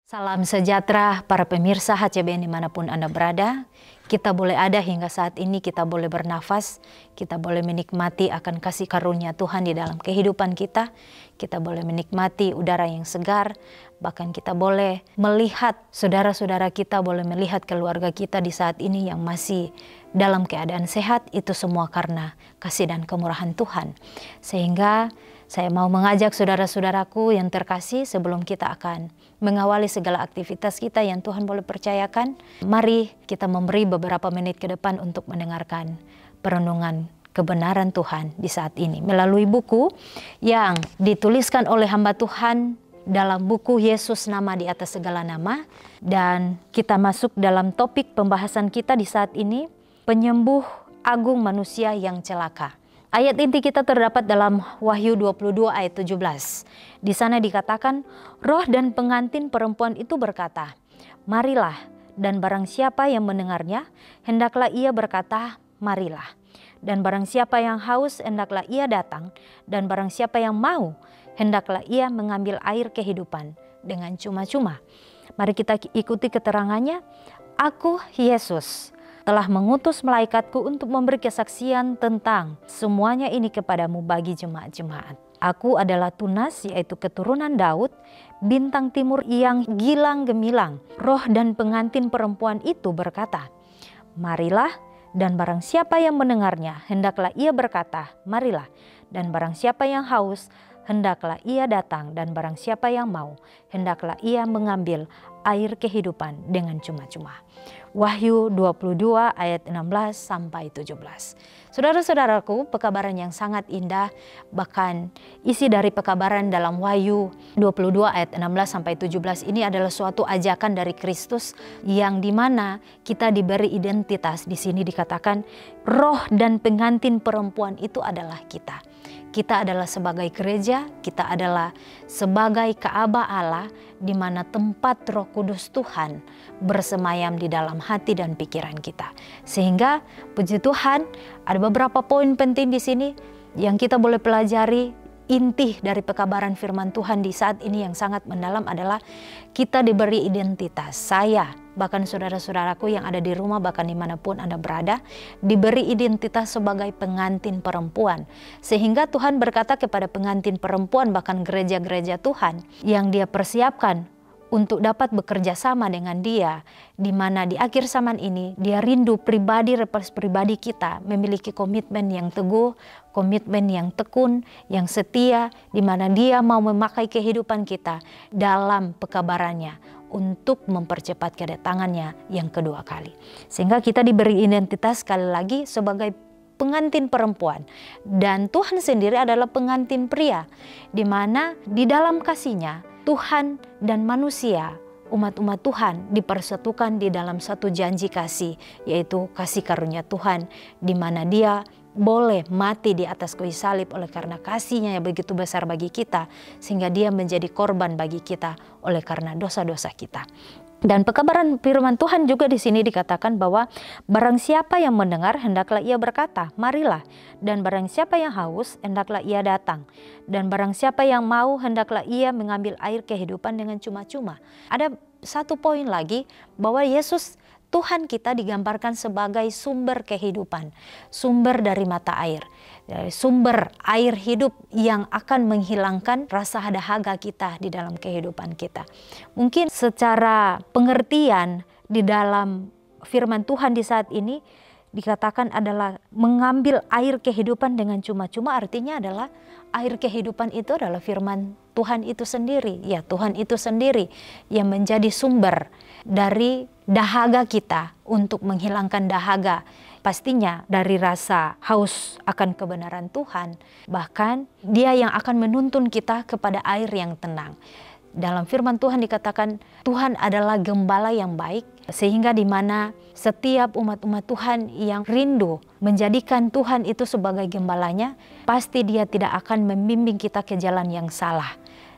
Salam sejahtera para pemirsa HCBN dimanapun Anda berada. Kita boleh ada hingga saat ini, kita boleh bernafas, kita boleh menikmati akan kasih karunia Tuhan di dalam kehidupan kita. Kita boleh menikmati udara yang segar, bahkan kita boleh melihat saudara-saudara kita, boleh melihat keluarga kita di saat ini yang masih dalam keadaan sehat. Itu semua karena kasih dan kemurahan Tuhan. Sehingga saya mau mengajak saudara-saudaraku yang terkasih, sebelum kita akan mengawali segala aktivitas kita yang Tuhan boleh percayakan, mari kita memberi beberapa menit ke depan untuk mendengarkan perenungan kebenaran Tuhan di saat ini melalui buku yang dituliskan oleh hamba Tuhan dalam buku Yesus Nama di Atas Segala Nama. Dan kita masuk dalam topik pembahasan kita di saat ini, penyembuh agung manusia yang celaka. Ayat inti kita terdapat dalam Wahyu 22 ayat 17. Di sana dikatakan, roh dan pengantin perempuan itu berkata, marilah, dan barang siapa yang mendengarnya, hendaklah ia berkata, marilah. Dan barang siapa yang haus, hendaklah ia datang, dan barang siapa yang mau, hendaklah ia mengambil air kehidupan dengan cuma-cuma. Mari kita ikuti keterangannya. Aku, Yesus, telah mengutus malaikatku untuk memberi kesaksian tentang semuanya ini kepadamu bagi jemaat-jemaat. Aku adalah Tunas, yaitu keturunan Daud, bintang timur yang gilang gemilang. Roh dan pengantin perempuan itu berkata, marilah, dan barang siapa yang mendengarnya, hendaklah ia berkata, marilah. Dan barang siapa yang haus, hendaklah ia datang, dan barang siapa yang mau, hendaklah ia mengambil air kehidupan dengan cuma-cuma. Wahyu 22 ayat 16 sampai 17. Saudara-saudaraku, pekabaran yang sangat indah, bahkan isi dari pekabaran dalam Wahyu 22 ayat 16 sampai 17 ini adalah suatu ajakan dari Kristus yang dimana kita diberi identitas. Di sini dikatakan roh dan pengantin perempuan itu adalah kita. Kita adalah sebagai gereja, kita adalah sebagai Ka'bah Allah, di mana tempat Roh Kudus Tuhan bersemayam di dalam hati dan pikiran kita. Sehingga puji Tuhan, ada beberapa poin penting di sini yang kita boleh pelajari. Inti dari pekabaran firman Tuhan di saat ini yang sangat mendalam adalah kita diberi identitas. Saya, bahkan saudara-saudaraku yang ada di rumah, bahkan dimanapun Anda berada, diberi identitas sebagai pengantin perempuan. Sehingga Tuhan berkata kepada pengantin perempuan, bahkan gereja-gereja Tuhan yang Dia persiapkan untuk dapat bekerja sama dengan Dia, di mana di akhir zaman ini Dia rindu pribadi kita memiliki komitmen yang teguh, komitmen yang tekun, yang setia, di mana Dia mau memakai kehidupan kita dalam pekabarannya untuk mempercepat kedatangannya yang kedua kali. Sehingga kita diberi identitas sekali lagi sebagai pengantin perempuan, dan Tuhan sendiri adalah pengantin pria, di mana di dalam kasih-Nya Tuhan dan manusia, umat-umat Tuhan dipersatukan di dalam satu janji kasih, yaitu kasih karunia Tuhan, di mana Dia boleh mati di atas kayu salib oleh karena kasih-Nya yang begitu besar bagi kita, sehingga Dia menjadi korban bagi kita oleh karena dosa-dosa kita. Dan pekabaran firman Tuhan juga di sini dikatakan bahwa barang siapa yang mendengar, hendaklah ia berkata, marilah. Dan barang siapa yang haus, hendaklah ia datang. Dan barang siapa yang mau, hendaklah ia mengambil air kehidupan dengan cuma-cuma. Ada satu poin lagi, bahwa Yesus Tuhan kita digambarkan sebagai sumber kehidupan, sumber dari mata air, sumber air hidup yang akan menghilangkan rasa dahaga kita di dalam kehidupan kita. Mungkin secara pengertian di dalam firman Tuhan di saat ini dikatakan adalah mengambil air kehidupan dengan cuma-cuma, artinya adalah air kehidupan itu adalah firman Tuhan itu sendiri. Ya, Tuhan itu sendiri yang menjadi sumber dari dahaga kita, untuk menghilangkan dahaga pastinya dari rasa haus akan kebenaran Tuhan. Bahkan Dia yang akan menuntun kita kepada air yang tenang. Dalam firman Tuhan dikatakan Tuhan adalah gembala yang baik, sehingga di mana setiap umat-umat Tuhan yang rindu menjadikan Tuhan itu sebagai gembalanya, pasti Dia tidak akan membimbing kita ke jalan yang salah.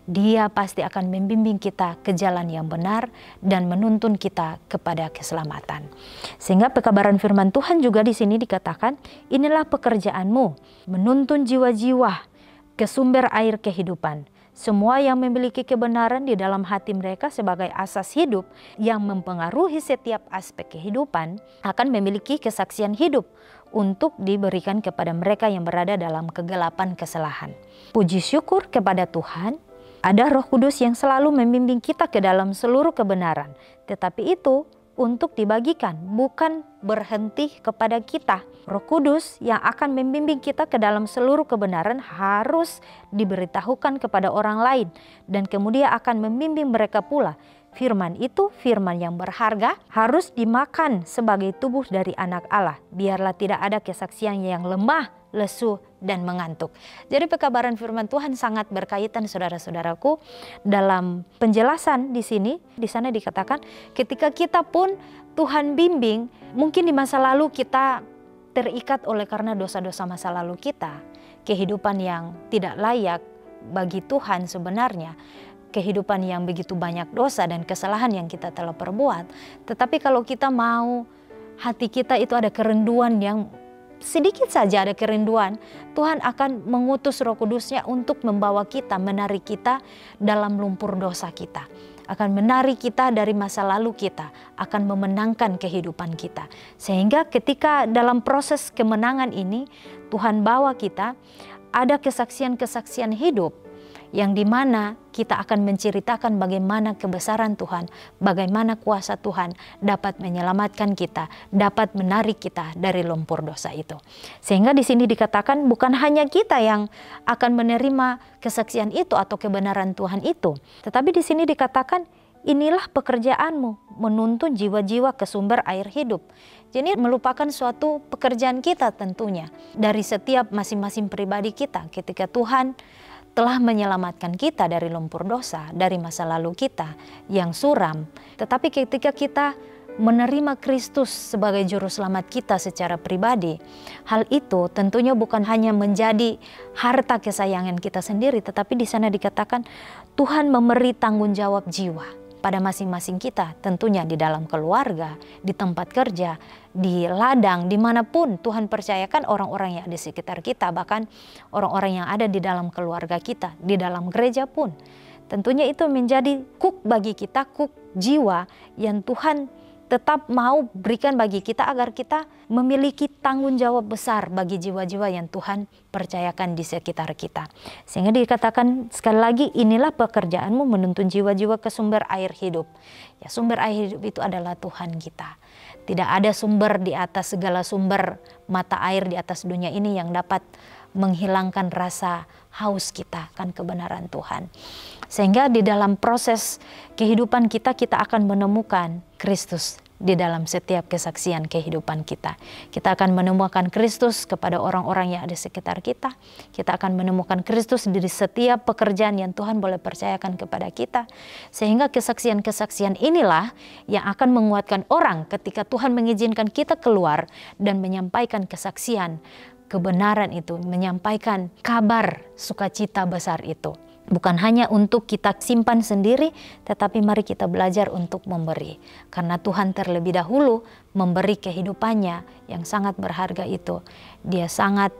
Dia pasti akan membimbing kita ke jalan yang benar dan menuntun kita kepada keselamatan. Sehingga pekabaran firman Tuhan juga di sini dikatakan, inilah pekerjaanmu, menuntun jiwa-jiwa ke sumber air kehidupan, Semua yang memiliki kebenaran di dalam hati mereka sebagai asas hidup yang mempengaruhi setiap aspek kehidupan akan memiliki kesaksian hidup untuk diberikan kepada mereka yang berada dalam kegelapan kesalahan. Puji syukur kepada Tuhan, ada Roh Kudus yang selalu membimbing kita ke dalam seluruh kebenaran. Tetapi itu untuk dibagikan, bukan berhenti kepada kita. Roh Kudus yang akan membimbing kita ke dalam seluruh kebenaran harus diberitahukan kepada orang lain dan kemudian akan membimbing mereka pula. Firman itu, firman yang berharga, harus dimakan sebagai tubuh dari anak Allah. Biarlah tidak ada kesaksian yang lemah, lesu, dan mengantuk. Jadi pekabaran firman Tuhan sangat berkaitan, saudara-saudaraku. Dalam penjelasan di sini, di sana dikatakan ketika kita pun Tuhan bimbing, mungkin di masa lalu kita terikat oleh karena dosa-dosa masa lalu kita, kehidupan yang tidak layak bagi Tuhan sebenarnya, kehidupan yang begitu banyak dosa dan kesalahan yang kita telah perbuat. Tetapi kalau kita mau hati kita itu ada kerinduan yang sedikit saja, ada kerinduan, Tuhan akan mengutus Roh Kudus-Nya untuk membawa kita, menarik kita dalam lumpur dosa kita, akan menarik kita dari masa lalu kita, akan memenangkan kehidupan kita. Sehingga ketika dalam proses kemenangan ini Tuhan bawa kita, ada kesaksian-kesaksian hidup yang dimana kita akan menceritakan bagaimana kebesaran Tuhan, bagaimana kuasa Tuhan dapat menyelamatkan kita, dapat menarik kita dari lumpur dosa itu. Sehingga di sini dikatakan bukan hanya kita yang akan menerima kesaksian itu atau kebenaran Tuhan itu, tetapi di sini dikatakan inilah pekerjaanmu, menuntun jiwa-jiwa ke sumber air hidup. Jadi merupakan suatu pekerjaan kita tentunya dari setiap masing-masing pribadi kita ketika Tuhan telah menyelamatkan kita dari lumpur dosa, dari masa lalu kita yang suram. Tetapi ketika kita menerima Kristus sebagai juru selamat kita secara pribadi, hal itu tentunya bukan hanya menjadi harta kesayangan kita sendiri, tetapi di sana dikatakan Tuhan memberi tanggung jawab jiwa pada masing-masing kita, tentunya di dalam keluarga, di tempat kerja, di ladang, dimanapun Tuhan percayakan orang-orang yang ada di sekitar kita, bahkan orang-orang yang ada di dalam keluarga kita, di dalam gereja pun. Tentunya itu menjadi kuk bagi kita, kuk jiwa yang Tuhan tetap mau berikan bagi kita agar kita memiliki tanggung jawab besar bagi jiwa-jiwa yang Tuhan percayakan di sekitar kita. Sehingga dikatakan sekali lagi, inilah pekerjaanmu menuntun jiwa-jiwa ke sumber air hidup. Ya, sumber air hidup itu adalah Tuhan kita. Tidak ada sumber di atas segala sumber mata air di atas dunia ini yang dapat menghilangkan rasa haus kita akan kebenaran Tuhan. Sehingga di dalam proses kehidupan kita, kita akan menemukan Kristus di dalam setiap kesaksian kehidupan kita. Kita akan menemukan Kristus kepada orang-orang yang ada di sekitar kita. Kita akan menemukan Kristus di setiap pekerjaan yang Tuhan boleh percayakan kepada kita. Sehingga kesaksian-kesaksian inilah yang akan menguatkan orang ketika Tuhan mengizinkan kita keluar dan menyampaikan kesaksian kebenaran itu, menyampaikan kabar sukacita besar itu. Bukan hanya untuk kita simpan sendiri, tetapi mari kita belajar untuk memberi. Karena Tuhan terlebih dahulu memberi kehidupannya yang sangat berharga itu. Dia sangat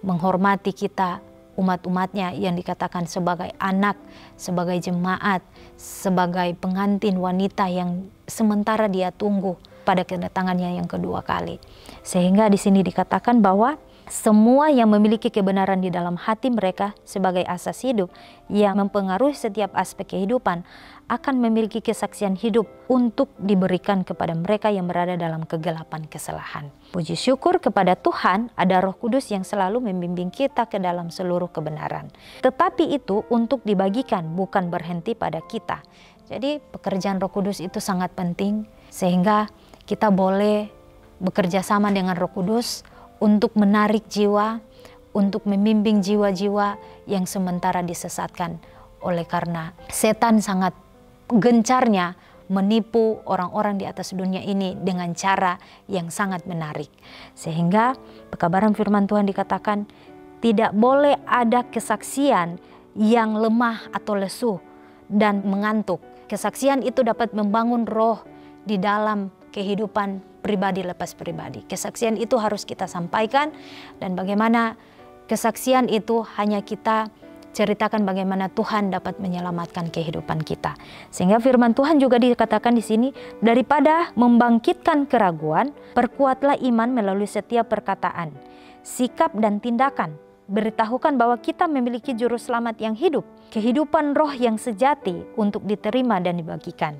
menghormati kita, umat-umatnya yang dikatakan sebagai anak, sebagai jemaat, sebagai pengantin wanita yang sementara dia tunggu pada kedatangannya yang kedua kali. Sehingga di sini dikatakan bahwa semua yang memiliki kebenaran di dalam hati mereka sebagai asas hidup yang mempengaruhi setiap aspek kehidupan akan memiliki kesaksian hidup untuk diberikan kepada mereka yang berada dalam kegelapan kesalahan. Puji syukur kepada Tuhan, ada Roh Kudus yang selalu membimbing kita ke dalam seluruh kebenaran. Tetapi itu untuk dibagikan, bukan berhenti pada kita. Jadi pekerjaan Roh Kudus itu sangat penting sehingga kita boleh bekerja sama dengan Roh Kudus untuk menarik jiwa, untuk membimbing jiwa-jiwa yang sementara disesatkan oleh karena setan sangat gencarnya menipu orang-orang di atas dunia ini dengan cara yang sangat menarik. Sehingga pekabaran firman Tuhan dikatakan tidak boleh ada kesaksian yang lemah atau lesu dan mengantuk. Kesaksian itu dapat membangun roh di dalam kehidupan pribadi lepas pribadi. Kesaksian itu harus kita sampaikan dan bagaimana kesaksian itu hanya kita ceritakan bagaimana Tuhan dapat menyelamatkan kehidupan kita. Sehingga firman Tuhan juga dikatakan di sini, daripada membangkitkan keraguan, perkuatlah iman melalui setiap perkataan, sikap dan tindakan. Beritahukan bahwa kita memiliki juru selamat yang hidup, kehidupan roh yang sejati untuk diterima dan dibagikan.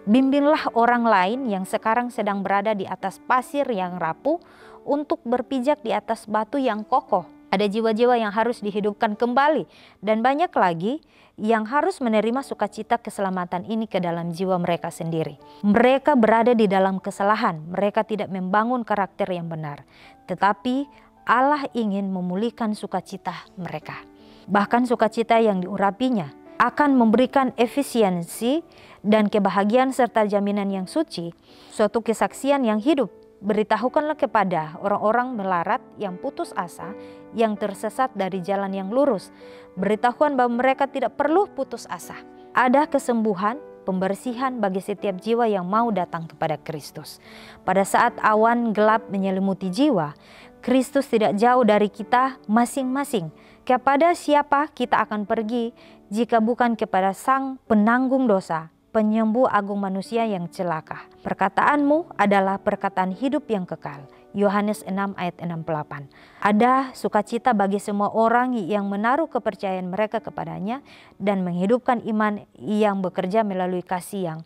Bimbinglah orang lain yang sekarang sedang berada di atas pasir yang rapuh untuk berpijak di atas batu yang kokoh. Ada jiwa-jiwa yang harus dihidupkan kembali dan banyak lagi yang harus menerima sukacita keselamatan ini ke dalam jiwa mereka sendiri. Mereka berada di dalam kesalahan, mereka tidak membangun karakter yang benar. Tetapi Allah ingin memulihkan sukacita mereka. Bahkan sukacita yang diurapinya akan memberikan efisiensi dan kebahagiaan serta jaminan yang suci, suatu kesaksian yang hidup. Beritahukanlah kepada orang-orang melarat yang putus asa, yang tersesat dari jalan yang lurus. Beritahukan bahwa mereka tidak perlu putus asa. Ada kesembuhan, pembersihan bagi setiap jiwa yang mau datang kepada Kristus. Pada saat awan gelap menyelimuti jiwa, Kristus tidak jauh dari kita masing-masing. Kepada siapa kita akan pergi jika bukan kepada Sang Penanggung dosa, penyembuh agung manusia yang celaka. Perkataanmu adalah perkataan hidup yang kekal. Yohanes 6 ayat 68. Ada sukacita bagi semua orang yang menaruh kepercayaan mereka kepadanya dan menghidupkan iman yang bekerja melalui kasih yang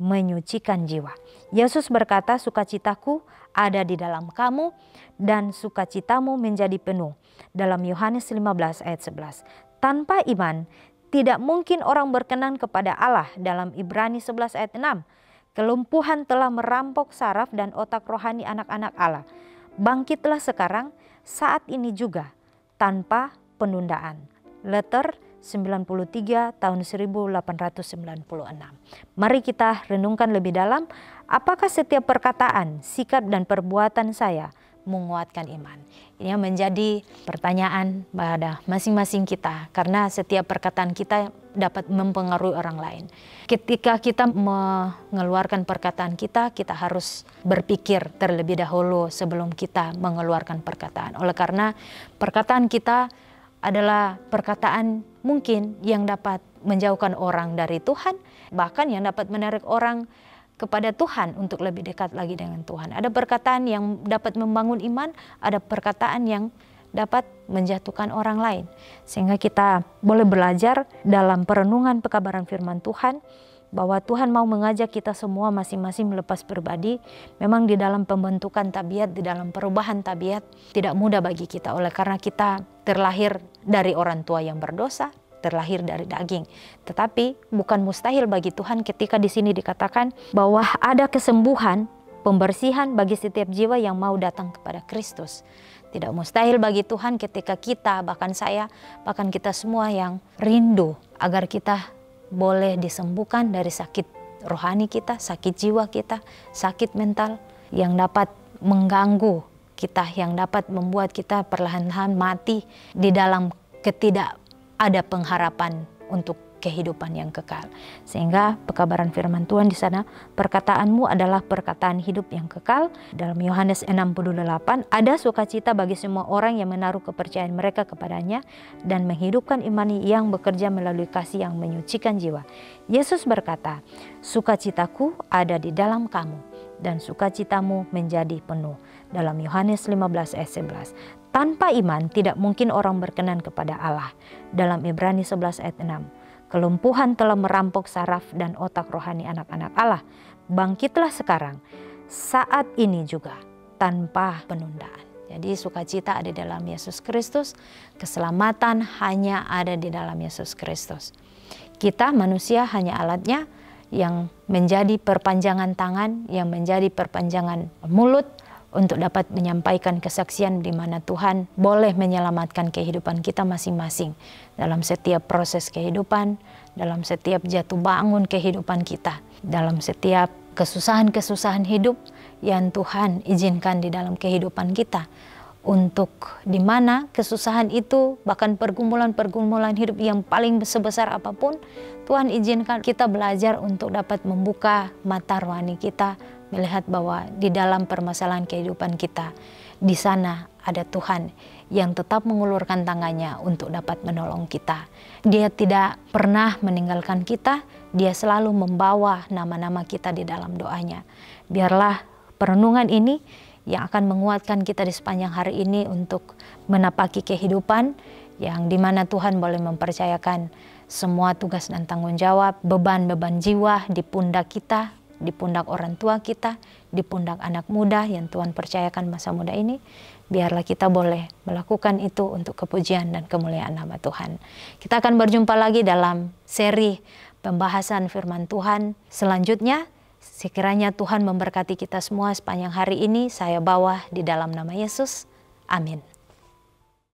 menyucikan jiwa. Yesus berkata, sukacitaku ada di dalam kamu dan sukacitamu menjadi penuh. Dalam Yohanes 15 ayat 11. Tanpa iman, tidak mungkin orang berkenan kepada Allah. Dalam Ibrani 11 ayat 6. Kelumpuhan telah merampok saraf dan otak rohani anak-anak Allah. Bangkitlah sekarang, saat ini juga, tanpa penundaan. Letter 93 tahun 1896. Mari kita renungkan lebih dalam, apakah setiap perkataan, sikap dan perbuatan saya menguatkan iman? Ini menjadi pertanyaan pada masing-masing kita, karena setiap perkataan kita dapat mempengaruhi orang lain. Ketika kita mengeluarkan perkataan kita, kita harus berpikir terlebih dahulu sebelum kita mengeluarkan perkataan. Oleh karena perkataan kita adalah perkataan mungkin yang dapat menjauhkan orang dari Tuhan, bahkan yang dapat menarik orang kepada Tuhan untuk lebih dekat lagi dengan Tuhan. Ada perkataan yang dapat membangun iman, ada perkataan yang dapat menjatuhkan orang lain. Sehingga kita boleh belajar dalam perenungan pekabaran firman Tuhan, bahwa Tuhan mau mengajak kita semua masing-masing melepas pribadi. Memang di dalam pembentukan tabiat, di dalam perubahan tabiat tidak mudah bagi kita. Oleh karena kita terlahir dari orang tua yang berdosa, terlahir dari daging. Tetapi bukan mustahil bagi Tuhan ketika di sini dikatakan bahwa ada kesembuhan, pembersihan bagi setiap jiwa yang mau datang kepada Kristus. Tidak mustahil bagi Tuhan ketika kita, bahkan saya, bahkan kita semua yang rindu agar kita boleh disembuhkan dari sakit rohani kita, sakit jiwa kita, sakit mental yang dapat mengganggu kita, yang dapat membuat kita perlahan-lahan mati di dalam ketidak ada pengharapan untuk kehidupan yang kekal. Sehingga pekabaran firman Tuhan di sana, perkataanmu adalah perkataan hidup yang kekal. Dalam Yohanes 6:8, ada sukacita bagi semua orang yang menaruh kepercayaan mereka kepadanya dan menghidupkan iman yang bekerja melalui kasih yang menyucikan jiwa. Yesus berkata, sukacitaku ada di dalam kamu dan sukacitamu menjadi penuh. Dalam Yohanes 15 ayat 11. Tanpa iman tidak mungkin orang berkenan kepada Allah. Dalam Ibrani 11 ayat 6. Kelumpuhan telah merampok saraf dan otak rohani anak-anak Allah. Bangkitlah sekarang, saat ini juga, tanpa penundaan. Jadi sukacita ada di dalam Yesus Kristus, keselamatan hanya ada di dalam Yesus Kristus. Kita manusia hanya alatnya yang menjadi perpanjangan tangan, yang menjadi perpanjangan mulut, untuk dapat menyampaikan kesaksian di mana Tuhan boleh menyelamatkan kehidupan kita masing-masing dalam setiap proses kehidupan, dalam setiap jatuh bangun kehidupan kita, dalam setiap kesusahan-kesusahan hidup yang Tuhan izinkan di dalam kehidupan kita, untuk di mana kesusahan itu, bahkan pergumulan-pergumulan hidup yang paling sebesar apapun, Tuhan izinkan kita belajar untuk dapat membuka mata rohani kita, melihat bahwa di dalam permasalahan kehidupan kita, di sana ada Tuhan yang tetap mengulurkan tangannya untuk dapat menolong kita. Dia tidak pernah meninggalkan kita, dia selalu membawa nama-nama kita di dalam doanya. Biarlah perenungan ini yang akan menguatkan kita di sepanjang hari ini untuk menapaki kehidupan yang dimana Tuhan boleh mempercayakan semua tugas dan tanggung jawab, beban-beban jiwa di pundak kita, di pundak orang tua kita, di pundak anak muda yang Tuhan percayakan masa muda ini. Biarlah kita boleh melakukan itu untuk kepujian dan kemuliaan nama Tuhan. Kita akan berjumpa lagi dalam seri pembahasan firman Tuhan selanjutnya. Sekiranya Tuhan memberkati kita semua sepanjang hari ini. Saya bawa di dalam nama Yesus. Amin.